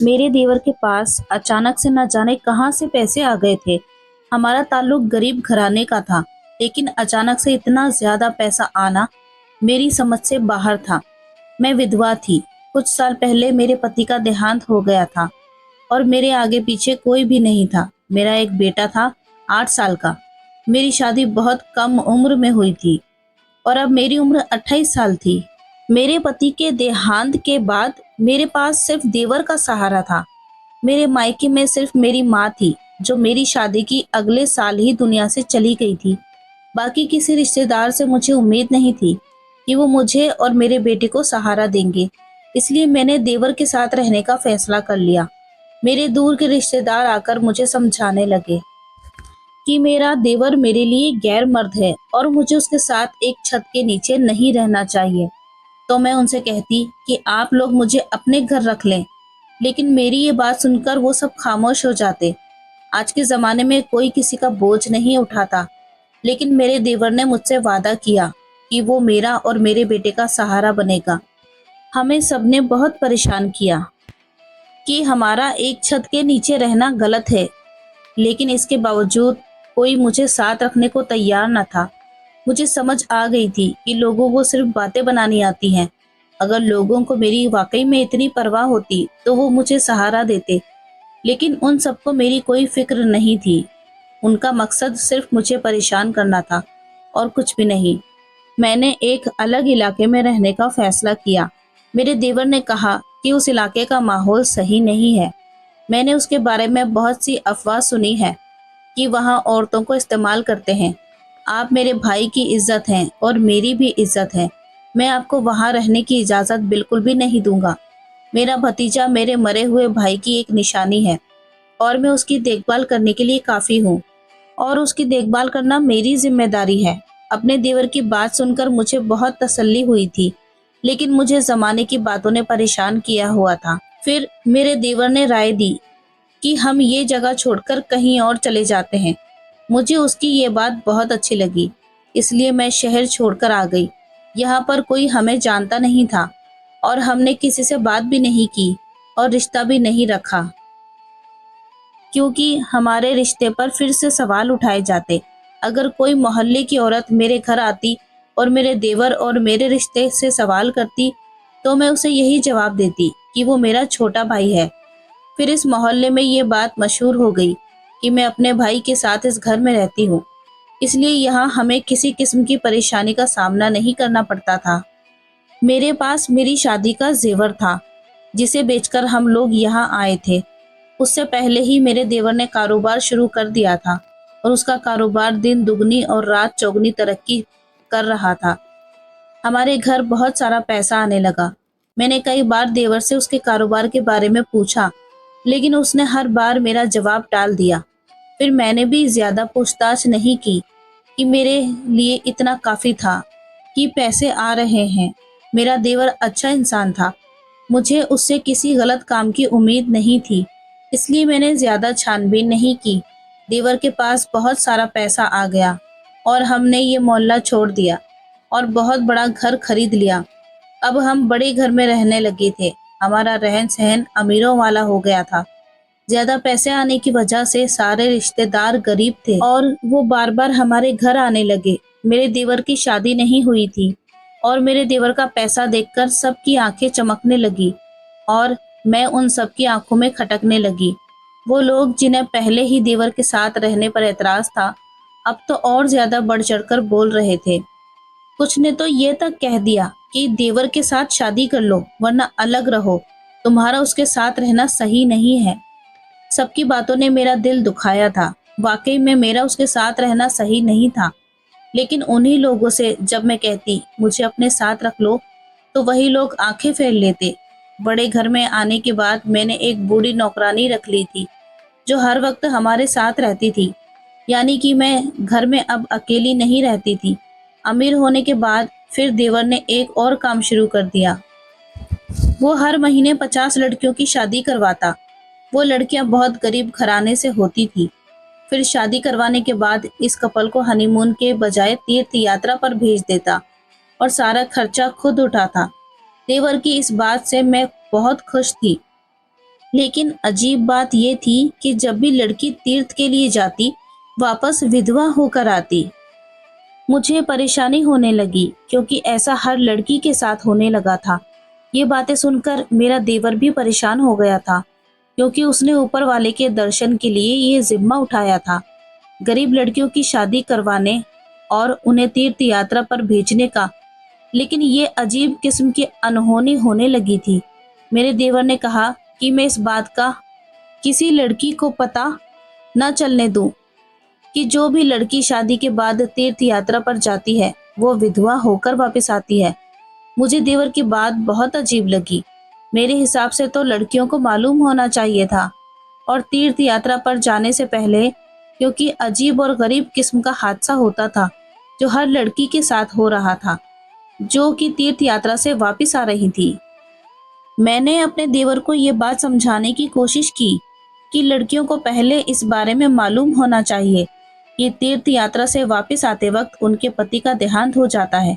मेरे देवर के पास अचानक से न जाने कहां से पैसे आ गए थे। हमारा ताल्लुक गरीब घराने का था, लेकिन अचानक से इतना ज्यादा पैसा आना मेरी समझ से बाहर था। मैं विधवा थी। कुछ साल पहले मेरे पति का देहांत हो गया था और मेरे आगे पीछे कोई भी नहीं था। मेरा एक बेटा था, 8 साल का। मेरी शादी बहुत कम उम्र में हुई थी और अब मेरी उम्र 28 साल थी। मेरे पति के देहांत के बाद मेरे पास सिर्फ देवर का सहारा था। मेरे मायके में सिर्फ मेरी माँ थी, जो मेरी शादी की अगले साल ही दुनिया से चली गई थी। बाकी किसी रिश्तेदार से मुझे उम्मीद नहीं थी कि वो मुझे और मेरे बेटे को सहारा देंगे। इसलिए मैंने देवर के साथ रहने का फैसला कर लिया। मेरे दूर के रिश्तेदार आकर मुझे समझाने लगे कि मेरा देवर मेरे लिए गैर मर्द है और मुझे उसके साथ एक छत के नीचे नहीं रहना चाहिए। तो मैं उनसे कहती कि आप लोग मुझे अपने घर रख लें, लेकिन मेरी ये बात सुनकर वो सब खामोश हो जाते। आज के ज़माने में कोई किसी का बोझ नहीं उठाता, लेकिन मेरे देवर ने मुझसे वादा किया कि वो मेरा और मेरे बेटे का सहारा बनेगा। हमें सबने बहुत परेशान किया कि हमारा एक छत के नीचे रहना गलत है, लेकिन इसके बावजूद कोई मुझे साथ रखने को तैयार न था। मुझे समझ आ गई थी कि लोगों को सिर्फ बातें बनानी आती हैं। अगर लोगों को मेरी वाकई में इतनी परवाह होती तो वो मुझे सहारा देते, लेकिन उन सबको मेरी कोई फिक्र नहीं थी। उनका मकसद सिर्फ मुझे परेशान करना था और कुछ भी नहीं। मैंने एक अलग इलाके में रहने का फैसला किया। मेरे देवर ने कहा कि उस इलाके का माहौल सही नहीं है। मैंने उसके बारे में बहुत सी अफवाह सुनी है कि वहाँ औरतों को इस्तेमाल करते हैं। आप मेरे भाई की इज्जत हैं और मेरी भी इज्जत है। मैं आपको वहाँ रहने की इजाज़त बिल्कुल भी नहीं दूंगा। मेरा भतीजा मेरे मरे हुए भाई की एक निशानी है और मैं उसकी देखभाल करने के लिए काफ़ी हूँ, और उसकी देखभाल करना मेरी जिम्मेदारी है। अपने देवर की बात सुनकर मुझे बहुत तसल्ली हुई थी, लेकिन मुझे ज़माने की बातों ने परेशान किया हुआ था। फिर मेरे देवर ने राय दी कि हम ये जगह छोड़कर कहीं और चले जाते हैं। मुझे उसकी ये बात बहुत अच्छी लगी, इसलिए मैं शहर छोड़कर आ गई। यहाँ पर कोई हमें जानता नहीं था और हमने किसी से बात भी नहीं की और रिश्ता भी नहीं रखा, क्योंकि हमारे रिश्ते पर फिर से सवाल उठाए जाते। अगर कोई मोहल्ले की औरत मेरे घर आती और मेरे देवर और मेरे रिश्ते से सवाल करती, तो मैं उसे यही जवाब देती कि वो मेरा छोटा भाई है। फिर इस मोहल्ले में ये बात मशहूर हो गई कि मैं अपने भाई के साथ इस घर में रहती हूँ, इसलिए यहाँ हमें किसी किस्म की परेशानी का सामना नहीं करना पड़ता था। मेरे पास मेरी शादी का जेवर था, जिसे बेचकर हम लोग यहाँ आए थे। उससे पहले ही मेरे देवर ने कारोबार शुरू कर दिया था और उसका कारोबार दिन दुगनी और रात चौगनी तरक्की कर रहा था। हमारे घर बहुत सारा पैसा आने लगा। मैंने कई बार देवर से उसके कारोबार के बारे में पूछा, लेकिन उसने हर बार मेरा जवाब टाल दिया। फिर मैंने भी ज्यादा पूछताछ नहीं की कि मेरे लिए इतना काफी था कि पैसे आ रहे हैं। मेरा देवर अच्छा इंसान था। मुझे उससे किसी गलत काम की उम्मीद नहीं थी, इसलिए मैंने ज्यादा छानबीन नहीं की। देवर के पास बहुत सारा पैसा आ गया और हमने ये मोहल्ला छोड़ दिया और बहुत बड़ा घर खरीद लिया। अब हम बड़े घर में रहने लगे थे। हमारा रहन सहन अमीरों वाला हो गया था। ज्यादा पैसे आने की वजह से सारे रिश्तेदार गरीब थे और वो बार बार हमारे घर आने लगे। मेरे देवर की शादी नहीं हुई थी और मेरे देवर का पैसा देखकर सबकी आंखें चमकने लगी और मैं उन सबकी आंखों में खटकने लगी। वो लोग जिन्हें पहले ही देवर के साथ रहने पर एतराज था, अब तो और ज्यादा बढ़ चढ़कर बोल रहे थे। कुछ ने तो ये तक कह दिया कि देवर के साथ शादी कर लो वरना अलग रहो, तुम्हारा उसके साथ रहना सही नहीं है। सबकी बातों ने मेरा दिल दुखाया था। वाकई में मेरा उसके साथ रहना सही नहीं था, लेकिन उन्हीं लोगों से जब मैं कहती मुझे अपने साथ रख लो, तो वही लोग आंखें फेर लेते। बड़े घर में आने के बाद मैंने एक बूढ़ी नौकरानी रख ली थी, जो हर वक्त हमारे साथ रहती थी। यानी कि मैं घर में अब अकेली नहीं रहती थी। अमीर होने के बाद फिर देवर ने एक और काम शुरू कर दिया। वो हर महीने 50 लड़कियों की शादी करवाता। वो लड़कियां बहुत गरीब घराने से होती थी। फिर शादी करवाने के बाद इस कपल को हनीमून के बजाय तीर्थ यात्रा पर भेज देता और सारा खर्चा खुद उठाता। देवर की इस बात से मैं बहुत खुश थी। लेकिन अजीब बात ये थी कि जब भी लड़की तीर्थ के लिए जाती, वापस विधवा होकर आती। मुझे परेशानी होने लगी क्योंकि ऐसा हर लड़की के साथ होने लगा था। ये बातें सुनकर मेरा देवर भी परेशान हो गया था क्योंकि उसने ऊपर वाले के दर्शन के लिए ये जिम्मा उठाया था, गरीब लड़कियों की शादी करवाने और उन्हें तीर्थ यात्रा पर भेजने का। लेकिन ये अजीब किस्म की अनहोनी होने लगी थी। मेरे देवर ने कहा कि मैं इस बात का किसी लड़की को पता न चलने दूं कि जो भी लड़की शादी के बाद तीर्थ यात्रा पर जाती है वो विधवा होकर वापस आती है। मुझे देवर की बात बहुत अजीब लगी। मेरे हिसाब से तो लड़कियों को मालूम होना चाहिए था और तीर्थ यात्रा पर जाने से पहले, क्योंकि अजीब और गरीब किस्म का हादसा होता था जो हर लड़की के साथ हो रहा था जो कि तीर्थ यात्रा से वापस आ रही थी। मैंने अपने देवर को ये बात समझाने की कोशिश की कि लड़कियों को पहले इस बारे में मालूम होना चाहिए कि तीर्थ यात्रा से वापस आते वक्त उनके पति का देहांत हो जाता है।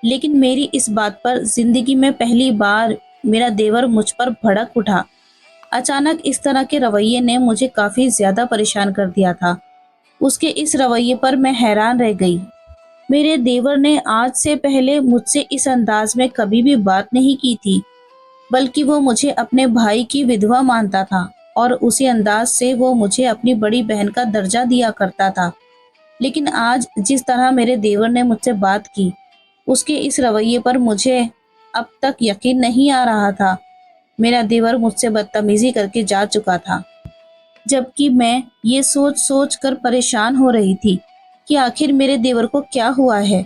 लेकिन मेरी इस बात पर जिंदगी में पहली बार मेरा देवर मुझ पर भड़क उठा। अचानक इस तरह के रवैये ने मुझे काफी ज्यादा परेशान कर दिया था। उसके इस रवैये पर मैं हैरान रह गई। मेरे देवर ने आज से पहले मुझसे इस अंदाज में कभी भी बात नहीं की थी, बल्कि वो मुझे अपने भाई की विधवा मानता था और उसी अंदाज से वो मुझे अपनी बड़ी बहन का दर्जा दिया करता था। लेकिन आज जिस तरह मेरे देवर ने मुझसे बात की, उसके इस रवैये पर मुझे अब तक यकीन नहीं आ रहा था। मेरा देवर मुझसे बदतमीजी करके जा चुका था, जबकि मैं ये सोच सोच कर परेशान हो रही थी कि आखिर मेरे देवर को क्या हुआ है।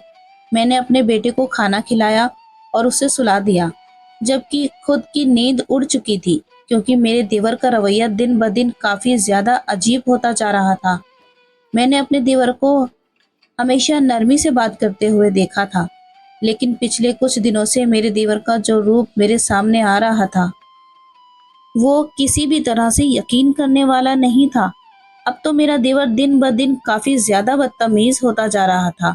मैंने अपने बेटे को खाना खिलाया और उसे सुला दिया, जबकि खुद की नींद उड़ चुकी थी क्योंकि मेरे देवर का रवैया दिन ब दिन काफी ज्यादा अजीब होता जा रहा था। मैंने अपने देवर को हमेशा नरमी से बात करते हुए देखा था, लेकिन पिछले कुछ दिनों से मेरे देवर का जो रूप मेरे सामने आ रहा था वो किसी भी तरह से यकीन करने वाला नहीं था। अब तो मेरा देवर दिन ब दिन काफी ज्यादा बदतमीज होता जा रहा था।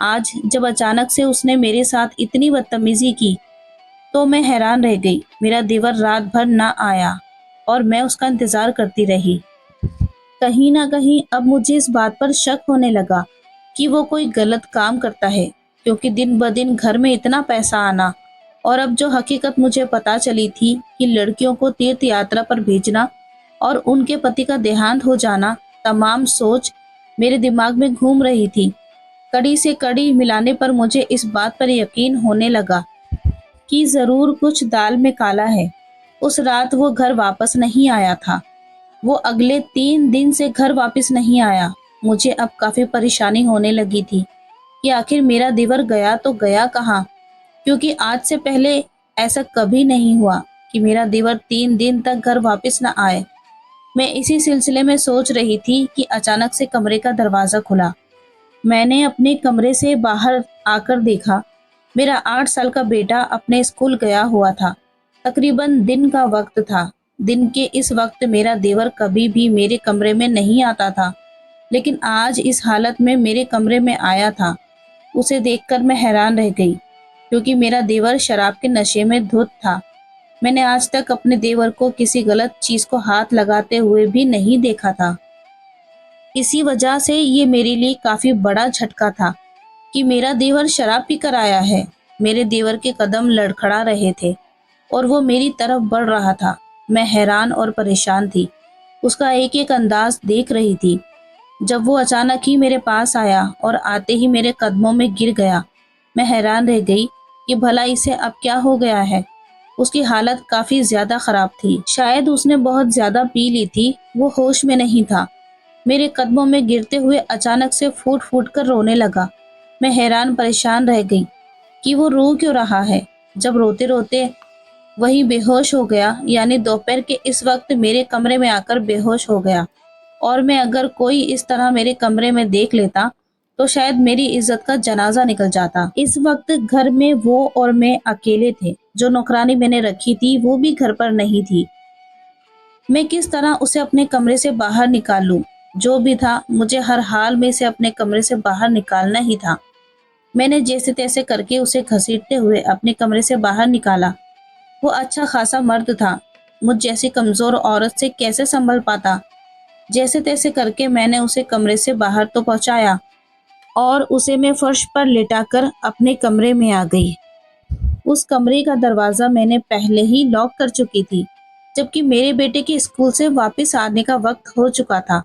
आज जब अचानक से उसने मेरे साथ इतनी बदतमीजी की तो मैं हैरान रह गई। मेरा देवर रात भर ना आया और मैं उसका इंतजार करती रही। कहीं ना कहीं अब मुझे इस बात पर शक होने लगा कि वो कोई गलत काम करता है, क्योंकि दिन ब दिन घर में इतना पैसा आना और अब जो हकीकत मुझे पता चली थी कि लड़कियों को तीर्थ यात्रा पर भेजना और उनके पति का देहांत हो जाना, तमाम सोच मेरे दिमाग में घूम रही थी। कड़ी से कड़ी मिलाने पर मुझे इस बात पर यकीन होने लगा कि जरूर कुछ दाल में काला है। उस रात वो घर वापस नहीं आया था। वो अगले 3 दिन से घर वापस नहीं आया। मुझे अब काफी परेशानी होने लगी थी कि आखिर मेरा देवर गया तो गया कहाँ, क्योंकि आज से पहले ऐसा कभी नहीं हुआ कि मेरा देवर 3 दिन तक घर वापस न आए। मैं इसी सिलसिले में सोच रही थी कि अचानक से कमरे का दरवाजा खुला। मैंने अपने कमरे से बाहर आकर देखा। मेरा 8 साल का बेटा अपने स्कूल गया हुआ था। तकरीबन दिन का वक्त था। दिन के इस वक्त मेरा देवर कभी भी मेरे कमरे में नहीं आता था, लेकिन आज इस हालत में मेरे कमरे में आया था। उसे देखकर मैं हैरान रह गई, क्योंकि मेरा देवर शराब के नशे में धुत था। मैंने आज तक अपने देवर को किसी गलत चीज को हाथ लगाते हुए भी नहीं देखा था। इसी वजह से ये मेरे लिए काफी बड़ा झटका था कि मेरा देवर शराब पीकर आया है। मेरे देवर के कदम लड़खड़ा रहे थे और वो मेरी तरफ बढ़ रहा था। मैं हैरान और परेशान थी, उसका एक एक अंदाज देख रही थी। जब वो अचानक ही मेरे पास आया और आते ही मेरे कदमों में गिर गया, मैं हैरान रह गई कि भला इसे अब क्या हो गया है। उसकी हालत काफी ज्यादा खराब थी। शायद उसने बहुत ज्यादा पी ली थी। वो होश में नहीं था। मेरे कदमों में गिरते हुए अचानक से फूट फूट कर रोने लगा। मैं हैरान परेशान रह गई कि वो रो क्यों रहा है। जब रोते रोते वही बेहोश हो गया, यानी दोपहर के इस वक्त मेरे कमरे में आकर बेहोश हो गया। और मैं अगर कोई इस तरह मेरे कमरे में देख लेता तो शायद मेरी इज्जत का जनाजा निकल जाता। इस वक्त घर में वो और मैं अकेले थे। जो नौकरानी मैंने रखी थी वो भी घर पर नहीं थी। मैं किस तरह उसे अपने कमरे से बाहर निकाल लूं? जो भी था, मुझे हर हाल में से अपने कमरे से बाहर निकालना ही था। मैंने जैसे तैसे करके उसे घसीटते हुए अपने कमरे से बाहर निकाला। वो अच्छा खासा मर्द था, मुझ जैसी कमज़ोर औरत से कैसे संभल पाता। जैसे तैसे करके मैंने उसे कमरे से बाहर तो पहुंचाया और उसे मैं फर्श पर लिटाकर अपने कमरे में आ गई। उस कमरे का दरवाज़ा मैंने पहले ही लॉक कर चुकी थी, जबकि मेरे बेटे के स्कूल से वापस आने का वक्त हो चुका था।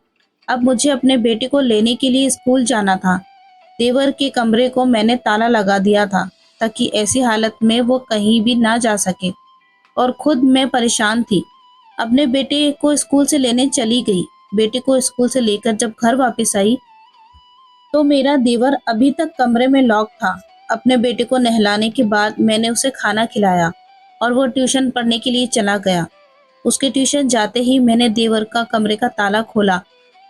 अब मुझे अपने बेटे को लेने के लिए स्कूल जाना था। देवर के कमरे को मैंने ताला लगा दिया था ताकि ऐसी हालत में वो कहीं भी ना जा सके, और खुद मैं परेशान थी। अपने बेटे को स्कूल से लेने चली गई। बेटे को स्कूल से लेकर जब घर वापस आई तो मेरा देवर अभी तक कमरे में लॉक था। अपने बेटे को नहलाने के बाद मैंने उसे खाना खिलाया और वो ट्यूशन पढ़ने के लिए चला गया। उसके ट्यूशन जाते ही मैंने देवर का कमरे का ताला खोला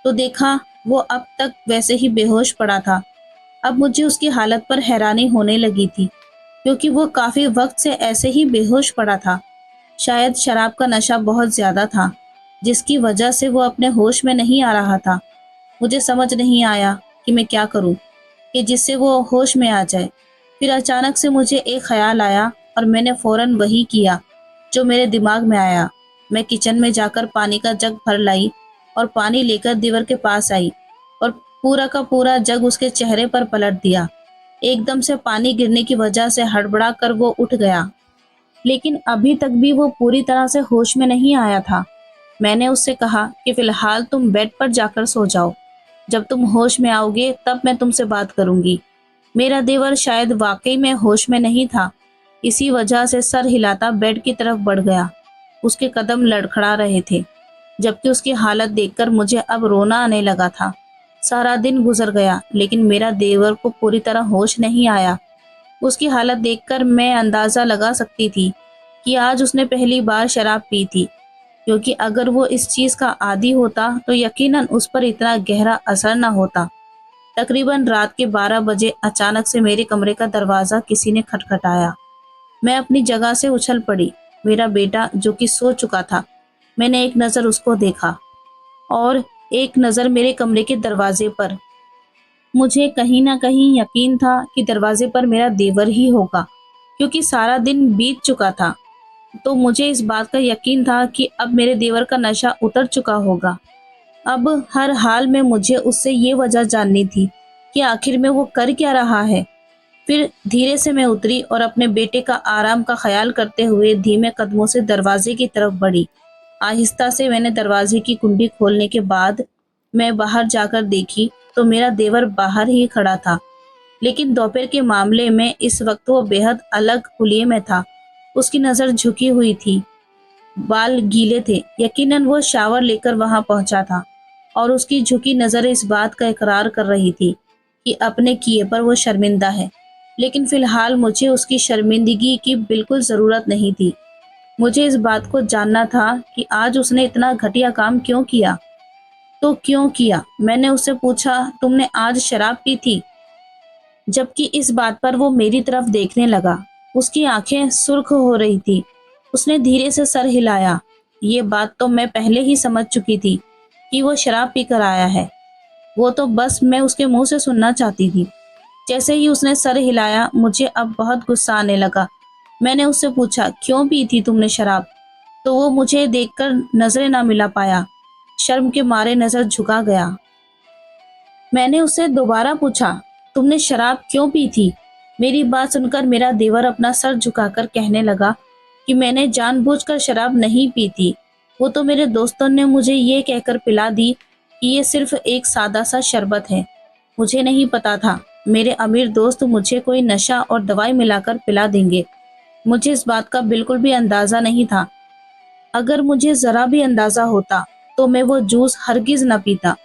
तो देखा वो अब तक वैसे ही बेहोश पड़ा था। अब मुझे उसकी हालत पर हैरानी होने लगी थी, क्योंकि वो काफी वक्त से ऐसे ही बेहोश पड़ा था। शायद शराब का नशा बहुत ज्यादा था, जिसकी वजह से वो अपने होश में नहीं आ रहा था। मुझे समझ नहीं आया कि मैं क्या करूं कि जिससे वो होश में आ जाए। फिर अचानक से मुझे एक ख्याल आया और मैंने फौरन वही किया जो मेरे दिमाग में आया। मैं किचन में जाकर पानी का जग भर लाई और पानी लेकर देवर के पास आई और पूरा का पूरा जग उसके चेहरे पर पलट दिया। एकदम से पानी गिरने की वजह से हड़बड़ा कर वो उठ गया, लेकिन अभी तक भी वो पूरी तरह से होश में नहीं आया था। मैंने उससे कहा कि फिलहाल तुम बेड पर जाकर सो जाओ, जब तुम होश में आओगे तब मैं तुमसे बात करूंगी। मेरा देवर शायद वाकई में होश में नहीं था, इसी वजह से सर हिलाता बेड की तरफ बढ़ गया। उसके कदम लड़खड़ा रहे थे, जबकि उसकी हालत देखकर मुझे अब रोना आने लगा था। सारा दिन गुजर गया लेकिन मेरा देवर को पूरी तरह होश नहीं आया। उसकी हालत देखकर मैं अंदाजा लगा सकती थी कि आज उसने पहली बार शराब पी थी, क्योंकि अगर वो इस चीज का आदी होता तो यकीनन उस पर इतना गहरा असर न होता। तकरीबन रात के 12 बजे अचानक से मेरे कमरे का दरवाजा किसी ने खटखटाया। मैं अपनी जगह से उछल पड़ी। मेरा बेटा जो कि सो चुका था, मैंने एक नज़र उसको देखा और एक नज़र मेरे कमरे के दरवाजे पर। मुझे कहीं ना कहीं यकीन था कि दरवाजे पर मेरा देवर ही होगा, क्योंकि सारा दिन बीत चुका था। तो मुझे इस बात का यकीन था कि अब मेरे देवर का नशा उतर चुका होगा। अब हर हाल में मुझे उससे ये वजह जाननी थी कि आखिर में वो कर क्या रहा है। फिर धीरे से मैं उतरी और अपने बेटे का आराम का ख्याल करते हुए धीमे कदमों से दरवाजे की तरफ बढ़ी। आहिस्ता से मैंने दरवाजे की कुंडी खोलने के बाद मैं बाहर जाकर देखी तो मेरा देवर बाहर ही खड़ा था, लेकिन दोपहर के मामले में इस वक्त वो बेहद अलग हुलिये में था। उसकी नज़र झुकी हुई थी, बाल गीले थे। यकीनन वो शावर लेकर वहां पहुंचा था और उसकी झुकी नज़र इस बात का इकरार कर रही थी कि अपने किए पर वो शर्मिंदा है। लेकिन फिलहाल मुझे उसकी शर्मिंदगी की बिल्कुल ज़रूरत नहीं थी। मुझे इस बात को जानना था कि आज उसने इतना घटिया काम क्यों किया। तो क्यों किया? मैंने उससे पूछा, तुमने आज शराब पी थी? जबकि इस बात पर वो मेरी तरफ देखने लगा। उसकी आंखें सुर्ख हो रही थी। उसने धीरे से सर हिलाया। ये बात तो मैं पहले ही समझ चुकी थी कि वो शराब पीकर आया है। वो तो बस मैं उसके मुंह से सुनना चाहती थी। जैसे ही उसने सर हिलाया मुझे अब बहुत गुस्सा आने लगा। मैंने उससे पूछा, क्यों पी थी तुमने शराब? तो वो मुझे देखकर नजरें ना मिला पाया। शर्म के मारे नजर झुका गया। मैंने उससे दोबारा पूछा, तुमने शराब क्यों पी थी? मेरी बात सुनकर मेरा देवर अपना सर झुकाकर कहने लगा कि मैंने जानबूझकर शराब नहीं पी थी। वो तो मेरे दोस्तों ने मुझे ये कहकर पिला दी कि ये सिर्फ एक सादा सा शरबत है। मुझे नहीं पता था मेरे अमीर दोस्त मुझे कोई नशा और दवाई मिलाकर पिला देंगे। मुझे इस बात का बिल्कुल भी अंदाजा नहीं था। अगर मुझे जरा भी अंदाजा होता तो मैं वो जूस हरगिज न पीता।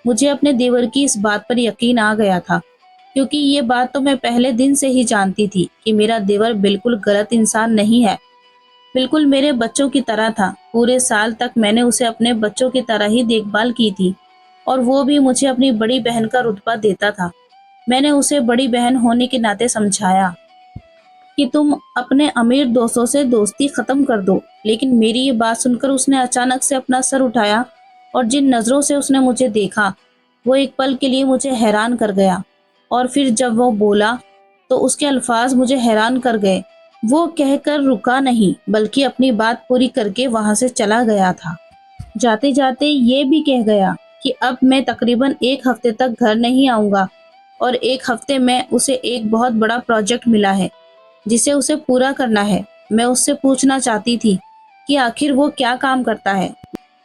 मुझे अपने देवर की इस बात पर यकीन आ गया था, क्योंकि ये बात तो मैं पहले दिन से ही जानती थी कि मेरा देवर बिल्कुल गलत इंसान नहीं है। बिल्कुल मेरे बच्चों की तरह था। पूरे साल तक मैंने उसे अपने बच्चों की तरह ही देखभाल की थी और वो भी मुझे अपनी बड़ी बहन का रुतबा देता था। मैंने उसे बड़ी बहन होने के नाते समझाया कि तुम अपने अमीर दोस्तों से दोस्ती खत्म कर दो, लेकिन मेरी ये बात सुनकर उसने अचानक से अपना सर उठाया और जिन नजरों से उसने मुझे देखा वो एक पल के लिए मुझे हैरान कर गया। और फिर जब वो बोला तो उसके अल्फाज मुझे हैरान कर गए। वो कहकर रुका नहीं, बल्कि अपनी बात पूरी करके वहां से चला गया था। जाते जाते ये भी कह गया कि अब मैं तकरीबन 1 हफ्ते तक घर नहीं आऊंगा, और 1 हफ्ते में उसे एक बहुत बड़ा प्रोजेक्ट मिला है जिसे उसे पूरा करना है। मैं उससे पूछना चाहती थी कि आखिर वो क्या काम करता है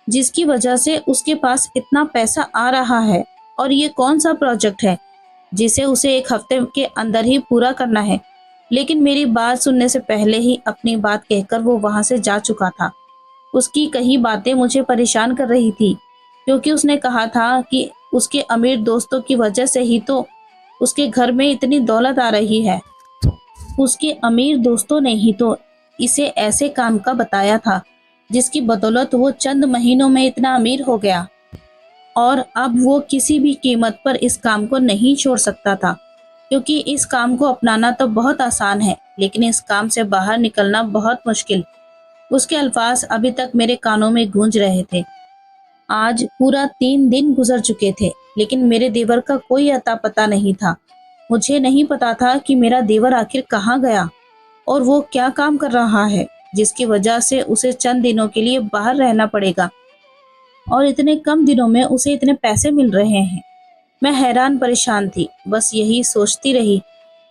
जिसकी वजह से उसके पास इतना पैसा आ रहा है, और ये कौन सा प्रोजेक्ट है जिसे उसे 1 हफ्ते के अंदर ही पूरा करना है। लेकिन मेरी बात सुनने से पहले ही अपनी बात कहकर वो वहां से जा चुका था। उसकी कही बातें मुझे परेशान कर रही थी, क्योंकि उसने कहा था कि उसके अमीर दोस्तों की वजह से ही तो उसके घर में इतनी दौलत आ रही है। उसके अमीर दोस्तों ने ही तो इसे ऐसे काम का बताया था जिसकी बदौलत वो चंद महीनों में इतना अमीर हो गया, और अब वो किसी भी कीमत पर इस काम को नहीं छोड़ सकता था, क्योंकि इस काम को अपनाना तो बहुत आसान है, लेकिन इस काम से बाहर निकलना बहुत मुश्किल। उसके अल्फाज अभी तक मेरे कानों में गूंज रहे थे। आज पूरा 3 दिन गुजर चुके थे, लेकिन मेरे देवर का कोई अता पता नहीं था। मुझे नहीं पता था कि मेरा देवर आखिर कहाँ गया और वो क्या काम कर रहा है जिसकी वजह से उसे चंद दिनों के लिए बाहर रहना पड़ेगा, और इतने कम दिनों में उसे इतने पैसे मिल रहे हैं। मैं हैरान परेशान थी, बस यही सोचती रही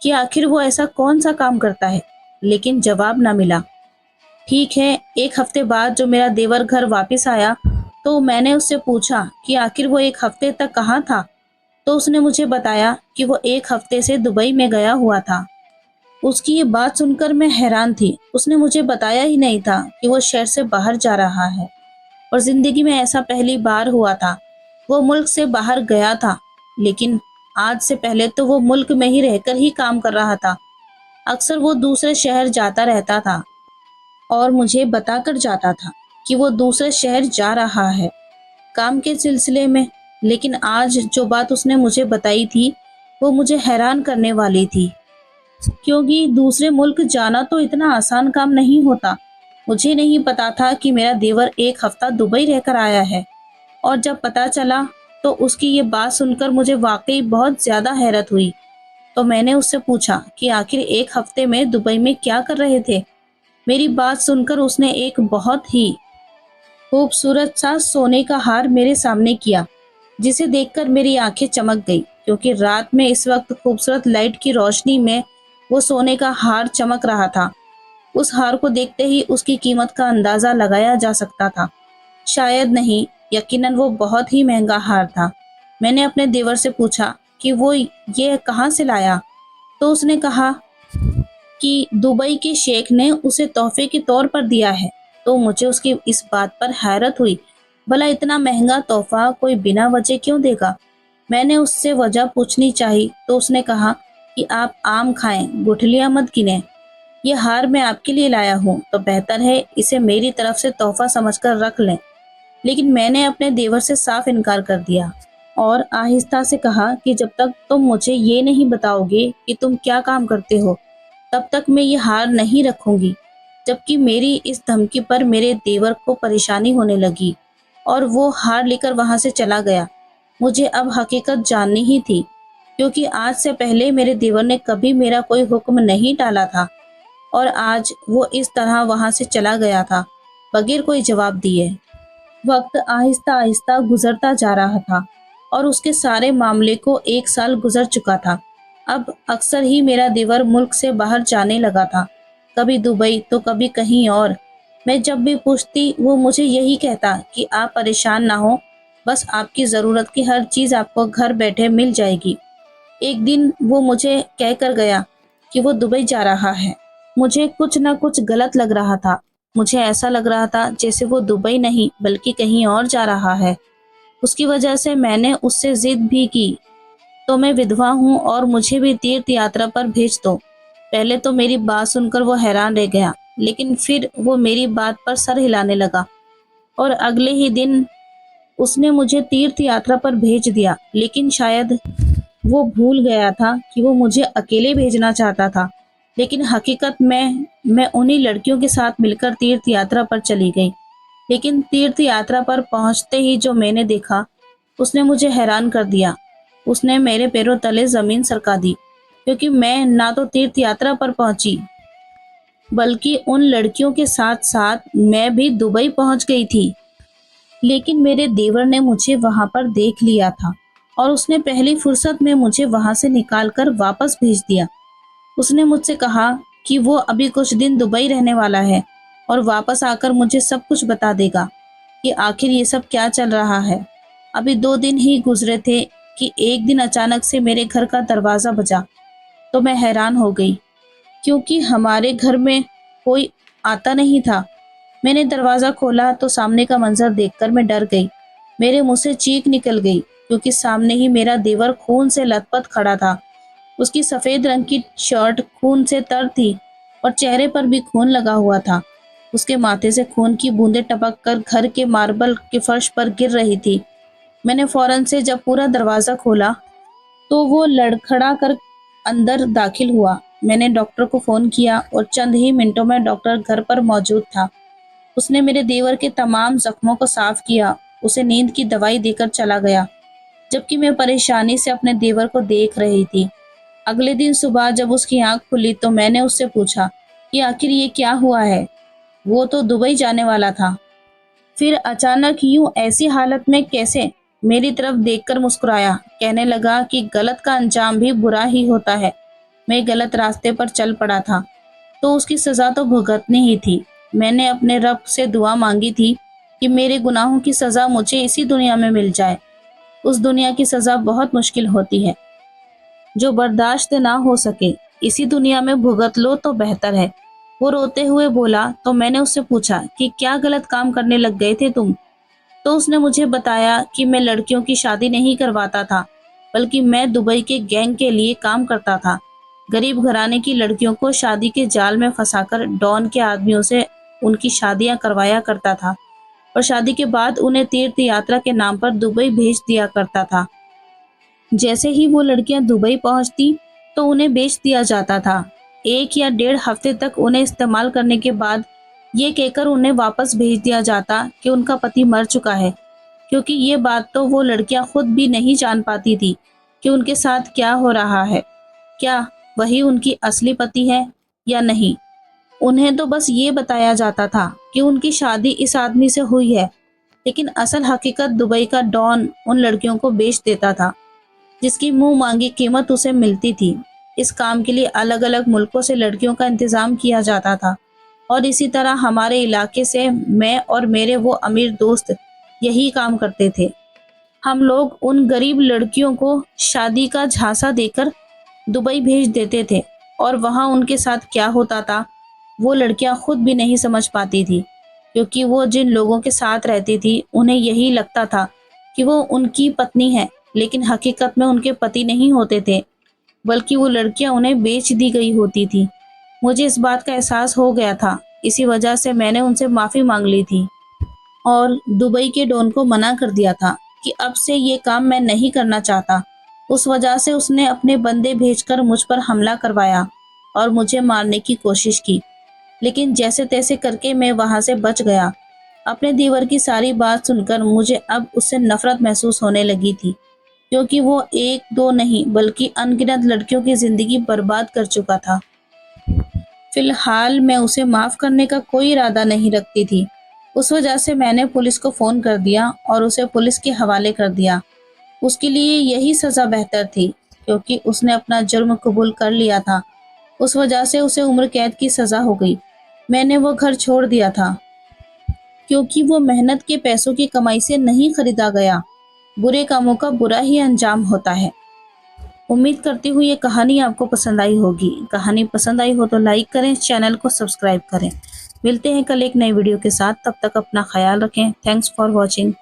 कि आखिर वो ऐसा कौन सा काम करता है, लेकिन जवाब ना मिला। ठीक है, 1 हफ्ते बाद जो मेरा देवर घर वापस आया, तो मैंने उससे पूछा कि आखिर वो 1 हफ्ते तक कहाँ था। तो उसने मुझे बताया कि वो 1 हफ्ते से दुबई में गया हुआ था। उसकी ये बात सुनकर मैं हैरान थी। उसने मुझे बताया ही नहीं था कि वो शहर से बाहर जा रहा है, और जिंदगी में ऐसा पहली बार हुआ था। वो मुल्क से बाहर गया था, लेकिन आज से पहले तो वो मुल्क में ही रहकर ही काम कर रहा था। अक्सर वो दूसरे शहर जाता रहता था और मुझे बताकर जाता था कि वो दूसरे शहर जा रहा है काम के सिलसिले में। लेकिन आज जो बात उसने मुझे बताई थी, वो मुझे हैरान करने वाली थी, क्योंकि दूसरे मुल्क जाना तो इतना आसान काम नहीं होता। मुझे नहीं पता था कि मेरा देवर 1 हफ्ता दुबई रहकर आया है, और जब पता चला तो उसकी ये बात सुनकर मुझे वाकई बहुत ज्यादा हैरत हुई। तो मैंने उससे पूछा कि आखिर 1 हफ्ते में दुबई में क्या कर रहे थे। मेरी बात सुनकर उसने एक बहुत ही खूबसूरत सा सोने का हार मेरे सामने किया, जिसे देखकर मेरी आंखें चमक गई, क्योंकि रात में इस वक्त खूबसूरत लाइट की रोशनी में वो सोने का हार चमक रहा था। उस हार को देखते ही उसकी कीमत का अंदाजा लगाया जा सकता था। शायद नहीं, यकीनन वो बहुत ही महंगा हार था। मैंने अपने देवर से पूछा कि वो ये कहाँ से लाया। तो उसने कहा कि दुबई के शेख ने उसे तोहफे के तौर पर दिया है। तो मुझे उसकी इस बात पर हैरत हुई। भला इतना महंगा तोहफा कोई बिना वजह क्यों देगा। मैंने उससे वजह पूछनी चाही, तो उसने कहा कि आप आम खाएं, गुठलियां मत गिने। ये हार मैं आपके लिए लाया हूँ, तो बेहतर है इसे मेरी तरफ से तोहफा समझकर रख लें। लेकिन मैंने अपने देवर से साफ इनकार कर दिया और आहिस्ता से कहा कि जब तक तुम मुझे ये नहीं बताओगे कि तुम क्या काम करते हो, तब तक मैं ये हार नहीं रखूंगी। जबकि मेरी इस धमकी पर मेरे देवर को परेशानी होने लगी, और वो हार लेकर वहां से चला गया। मुझे अब हकीकत जाननी ही थी, क्योंकि आज से पहले मेरे देवर ने कभी मेरा कोई हुक्म नहीं टाला था, और आज वो इस तरह वहां से चला गया था बगैर कोई जवाब दिए। वक्त आहिस्ता आहिस्ता गुजरता जा रहा था, और उसके सारे मामले को 1 साल गुजर चुका था। अब अक्सर ही मेरा देवर मुल्क से बाहर जाने लगा था, कभी दुबई तो कभी कहीं और। मैं जब भी पूछती, वो मुझे यही कहता कि आप परेशान ना हो, बस आपकी ज़रूरत की हर चीज़ आपको घर बैठे मिल जाएगी। एक दिन वो मुझे कह कर गया कि वो दुबई जा रहा है। मुझे कुछ न कुछ गलत लग रहा था। मुझे ऐसा लग रहा था जैसे वो दुबई नहीं बल्कि कहीं और जा रहा है। उसकी वजह से मैंने उससे जिद भी की, तो मैं विधवा हूँ और मुझे भी तीर्थ यात्रा पर भेज दो। पहले तो मेरी बात सुनकर वो हैरान रह गया, लेकिन फिर वो मेरी बात पर सर हिलाने लगा, और अगले ही दिन उसने मुझे तीर्थ यात्रा पर भेज दिया। लेकिन शायद वो भूल गया था कि वो मुझे अकेले भेजना चाहता था। लेकिन हकीकत में मैं उन्हीं लड़कियों के साथ मिलकर तीर्थ यात्रा पर चली गई। लेकिन तीर्थ यात्रा पर पहुंचते ही जो मैंने देखा, उसने मुझे हैरान कर दिया। उसने मेरे पैरों तले जमीन सरका दी, क्योंकि मैं ना तो तीर्थ यात्रा पर पहुंची बल्कि उन लड़कियों के साथ साथ मैं भी दुबई पहुंच गई थी। लेकिन मेरे देवर ने मुझे वहां पर देख लिया था और उसने पहली फुर्सत में मुझे वहां से निकालकर वापस भेज दिया। उसने मुझसे कहा कि वो अभी कुछ दिन दुबई रहने वाला है और वापस आकर मुझे सब कुछ बता देगा कि आखिर ये सब क्या चल रहा है। अभी 2 दिन ही गुजरे थे कि एक दिन अचानक से मेरे घर का दरवाज़ा बजा, तो मैं हैरान हो गई क्योंकि हमारे घर में कोई आता नहीं था। मैंने दरवाज़ा खोला तो सामने का मंजर देखकर मैं डर गई। मेरे मुंह से चीख निकल गई क्योंकि सामने ही मेरा देवर खून से लथपथ खड़ा था। उसकी सफ़ेद रंग की शर्ट खून से तर थी और चेहरे पर भी खून लगा हुआ था। उसके माथे से खून की बूंदें टपक कर घर के मार्बल के फर्श पर गिर रही थी। मैंने फौरन से जब पूरा दरवाज़ा खोला तो वो लड़खड़ा कर अंदर दाखिल हुआ। मैंने डॉक्टर को फ़ोन किया और चंद ही मिनटों में डॉक्टर घर पर मौजूद था। उसने मेरे देवर के तमाम जख्मों को साफ किया, उसे नींद की दवाई देकर चला गया, जबकि मैं परेशानी से अपने देवर को देख रही थी। अगले दिन सुबह जब उसकी आंख खुली तो मैंने उससे पूछा कि आखिर ये क्या हुआ है? वो तो दुबई जाने वाला था। फिर अचानक यूं ऐसी हालत में कैसे? मेरी तरफ देखकर मुस्कुराया, कहने लगा कि गलत का अंजाम भी बुरा ही होता है। मैं गलत रास्ते पर चल पड़ा था तो उसकी सजा तो भुगतनी ही थी। मैंने अपने रब से दुआ मांगी थी कि मेरे गुनाहों की सजा मुझे इसी दुनिया में मिल जाए। उस दुनिया की सजा बहुत मुश्किल होती है, जो बर्दाश्त ना हो सके इसी दुनिया में भुगत लो तो बेहतर है। वो रोते हुए बोला तो मैंने उससे पूछा कि क्या गलत काम करने लग गए थे तुम? तो उसने मुझे बताया कि मैं लड़कियों की शादी नहीं करवाता था, बल्कि मैं दुबई के गैंग के लिए काम करता था। गरीब घराने की लड़कियों को शादी के जाल में फंसाकर डॉन के आदमियों से उनकी शादियां करवाया करता था और शादी के बाद उन्हें तीर्थ यात्रा के नाम पर दुबई भेज दिया करता था। जैसे ही वो लड़कियां दुबई पहुंचती तो उन्हें बेच दिया जाता था। 1 या 1.5 हफ्ते तक उन्हें इस्तेमाल करने के बाद ये कहकर उन्हें वापस भेज दिया जाता कि उनका पति मर चुका है, क्योंकि ये बात तो वो लड़कियां खुद भी नहीं जान पाती थी कि उनके साथ क्या हो रहा है। क्या वही उनकी असली पति है या नहीं? उन्हें तो बस ये बताया जाता था कि उनकी शादी इस आदमी से हुई है, लेकिन असल हकीकत दुबई का डॉन उन लड़कियों को बेच देता था, जिसकी मुंह मांगी कीमत उसे मिलती थी। इस काम के लिए अलग अलग मुल्कों से लड़कियों का इंतजाम किया जाता था और इसी तरह हमारे इलाके से मैं और मेरे वो अमीर दोस्त यही काम करते थे। हम लोग उन गरीब लड़कियों को शादी का झांसा देकर दुबई भेज देते थे और वहाँ उनके साथ क्या होता था वो लड़कियां खुद भी नहीं समझ पाती थी, क्योंकि वो जिन लोगों के साथ रहती थी उन्हें यही लगता था कि वो उनकी पत्नी है, लेकिन हकीकत में उनके पति नहीं होते थे, बल्कि वो लड़कियां उन्हें बेच दी गई होती थी। मुझे इस बात का एहसास हो गया था, इसी वजह से मैंने उनसे माफ़ी मांग ली थी और दुबई के डॉन को मना कर दिया था कि अब से ये काम मैं नहीं करना चाहता। उस वजह से उसने अपने बंदे भेजकर मुझ पर हमला करवाया और मुझे मारने की कोशिश की, लेकिन जैसे तैसे करके मैं वहां से बच गया। अपने दीवर की सारी बात सुनकर मुझे अब उससे नफरत महसूस होने लगी थी, क्योंकि वो एक दो नहीं बल्कि अनगिनत लड़कियों की जिंदगी बर्बाद कर चुका था। फिलहाल मैं उसे माफ करने का कोई इरादा नहीं रखती थी। उस वजह से मैंने पुलिस को फोन कर दिया और उसे पुलिस के हवाले कर दिया। उसके लिए यही सजा बेहतर थी, क्योंकि उसने अपना जुर्म कबूल कर लिया था। उस वजह से उसे उम्र कैद की सजा हो गई। मैंने वो घर छोड़ दिया था, क्योंकि वो मेहनत के पैसों की कमाई से नहीं खरीदा गया। बुरे कामों का बुरा ही अंजाम होता है। उम्मीद करती हूँ ये कहानी आपको पसंद आई होगी। कहानी पसंद आई हो तो लाइक करें, चैनल को सब्सक्राइब करें। मिलते हैं कल एक नई वीडियो के साथ, तब तक अपना ख्याल रखें। Thanks for watching.